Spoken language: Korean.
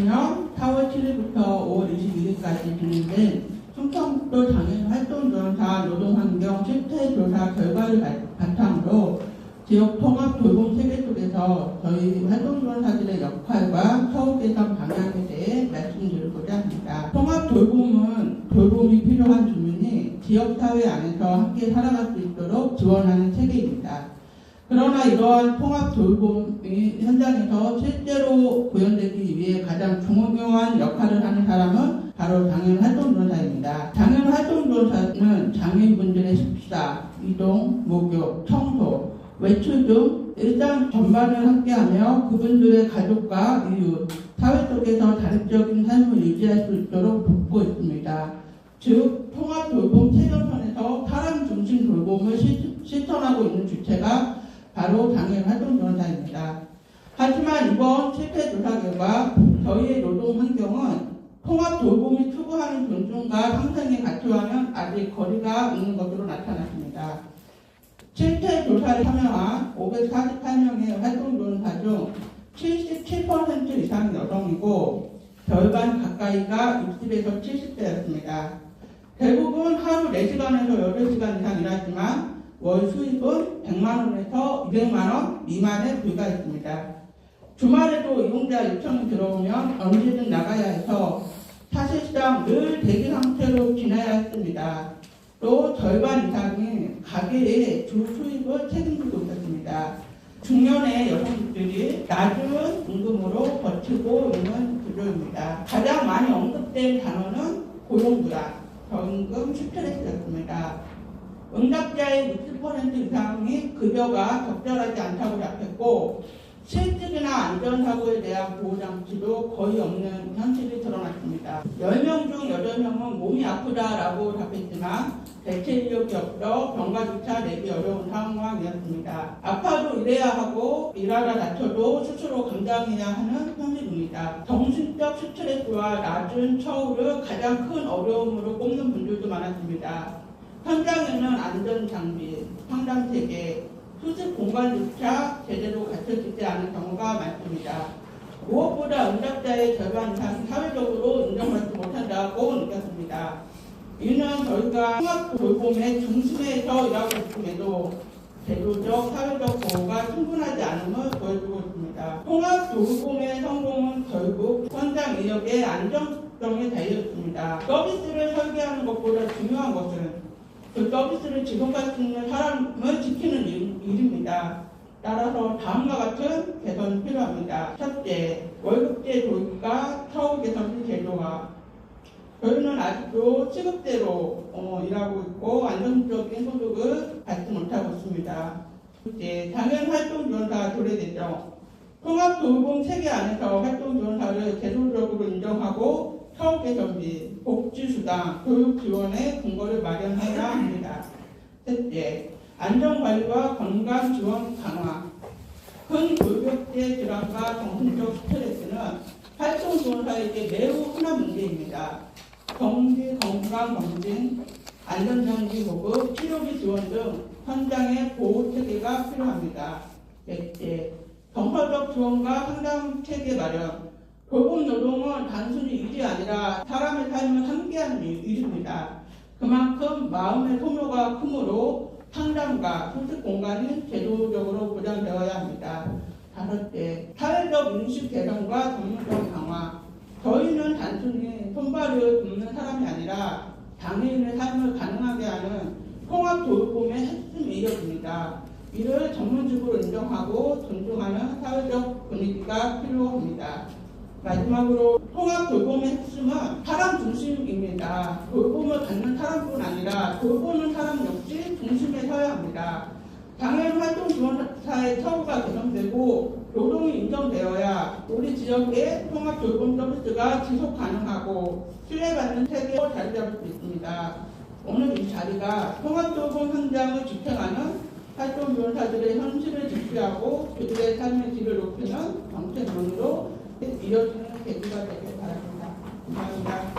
2024년 4월 7일부터 5월 21일까지 진행된 충청북도 장애인 활동지원사 노동환경 실태조사 결과를 바탕으로 지역 통합 돌봄 체계 속에서 저희 활동지원사들의 역할과 처우 개선 방향에 대해 말씀드리고자 합니다. 통합 돌봄은 돌봄이 필요한 주민이 지역사회 안에서 함께 살아갈 수 있도록 지원하는 체계입니다. 그러나 이러한 통합 돌봄이 현장에서 실제로 구현되기 위해 가장 중요한 역할을 하는 사람은 바로 장애인 활동지원사입니다. 장애인 활동지원사는 장애인분들의 식사, 이동, 목욕, 청소, 외출 등 일상 전반을 함께하며 그분들의 가족과 이웃, 사회 속에서 다각적인 삶을 유지할 수 있도록 돕고 있습니다. 즉, 통합 돌봄 체계선에서 사람 중심 돌봄을 실천하고 있는 주체가 바로 장애인 활동지원사입니다. 하지만 이번 실태조사 결과 저희의 노동 환경은 통합 돌봄이 추구하는 존중과 상생의 가치와는 아직 거리가 있는 것으로 나타났습니다. 실태조사에 참여한 548명의 활동지원사 중 77% 이상이 여성이고 절반 가까이가 60에서 70대였습니다. 대부분 하루 4시간에서 8시간 이상 일하지만 월 수입은 100만원에서 200만원 미만에 불과했습니다. 주말에도 이용자 요청이 들어오면 언제든 나가야 해서 사실상 늘 대기 상태로 지내야 했습니다. 또 절반 이상이 가게의 주 수입을 책임지고 있었습니다. 중년의 여성들이 낮은 임금으로 버티고 있는 구조입니다. 가장 많이 언급된 단어는 고용불안, 저임금, 스트레스였습니다. 응답자의 60% 이상이 급여가 적절하지 않다고 답했고 실직이나 안전사고에 대한 보호장치도 거의 없는 현실이 드러났습니다. 10명 중 8명은 몸이 아프다라고 답했지만 대체인력이 없어 병가조차 내기 어려운 상황이었습니다. 아파도 일해야 하고 일하다 다쳐도 스스로 감당해야 하는 현실입니다. 정신적 스트레스와 낮은 처우를 가장 큰 어려움으로 꼽는 분들도 많았습니다. 현장에는 안전장비, 상담체계, 수습 공간조차 제대로 갖춰지지 않은 경우가 많습니다. 무엇보다 응답자의 절반 이상이 사회적으로 인정받지 못한다고 느꼈습니다. 이는 저희가 통합 돌봄의 중심에서 일하고 있음에도 제도적, 사회적 보호가 충분하지 않음을 보여주고 있습니다. 통합 돌봄의 성공은 결국 현장 인력의 안정성에 달려 있습니다. 서비스를 설계하는 것보다 중요한 것은 그 서비스를 지속할 수 있는 사람을 지키는 일입니다. 따라서 다음과 같은 개선이 필요합니다. 첫째, 월급제 도입과 처우 개선 제도화. 저희는 아직도 시급대로 일하고 있고 안정적인 소득을 받지 못하고 있습니다. 둘째, 장애인 활동지원사 조례 제정. 통합 돌봄 체계 안에서 활동지원사를 제도적으로 인정하고 처우 개선비, 복지수당, 교육지원의 근거를 마련해야 합니다. 셋째, 안전관리와 건강지원 강화. 근골격제 질환과 정신적 스트레스는 활동지원사에게 매우 흔한 문제입니다. 정기 건강검진, 안전장비 보급, 치료비 지원 등 현장의 보호체계가 필요합니다. 넷째, 정서적 지원과 상담체계 마련. 돌봄 노동은 단순히 일이 아니라 사람의 삶을 함께하는 일입니다. 그만큼 마음의 소모가 크므로 상담과 소식 공간이 제도적으로 보장되어야 합니다. 다섯째, 사회적 인식 개선과 전문성 강화. 저희는 단순히 손발을 돕는 사람이 아니라 장애인의 삶을 가능하게 하는 통합 돌봄의 핵심 인력입니다. 이를 전문직으로 인정하고 존중하는 사회적 분위기가 필요합니다. 마지막으로 통합 돌봄의 핵심은 사람 중심입니다. 돌봄을 받는 사람뿐 아니라 돌보는 사람 역시 중심에 서야 합니다. 장애인 활동지원사의 처우가 개선되고 노동이 인정되어야 우리 지역의 통합 돌봄 서비스가 지속 가능하고 신뢰받는 체계로 자리 잡을 수 있습니다. 오늘 이 자리가 통합 돌봄 현장을 지탱하는 활동지원사들의 현실을 직시하고 그들의 삶의 질을 높이는 정책론으로 이어지는 계기가 되길 바랍니다. 감사합니다.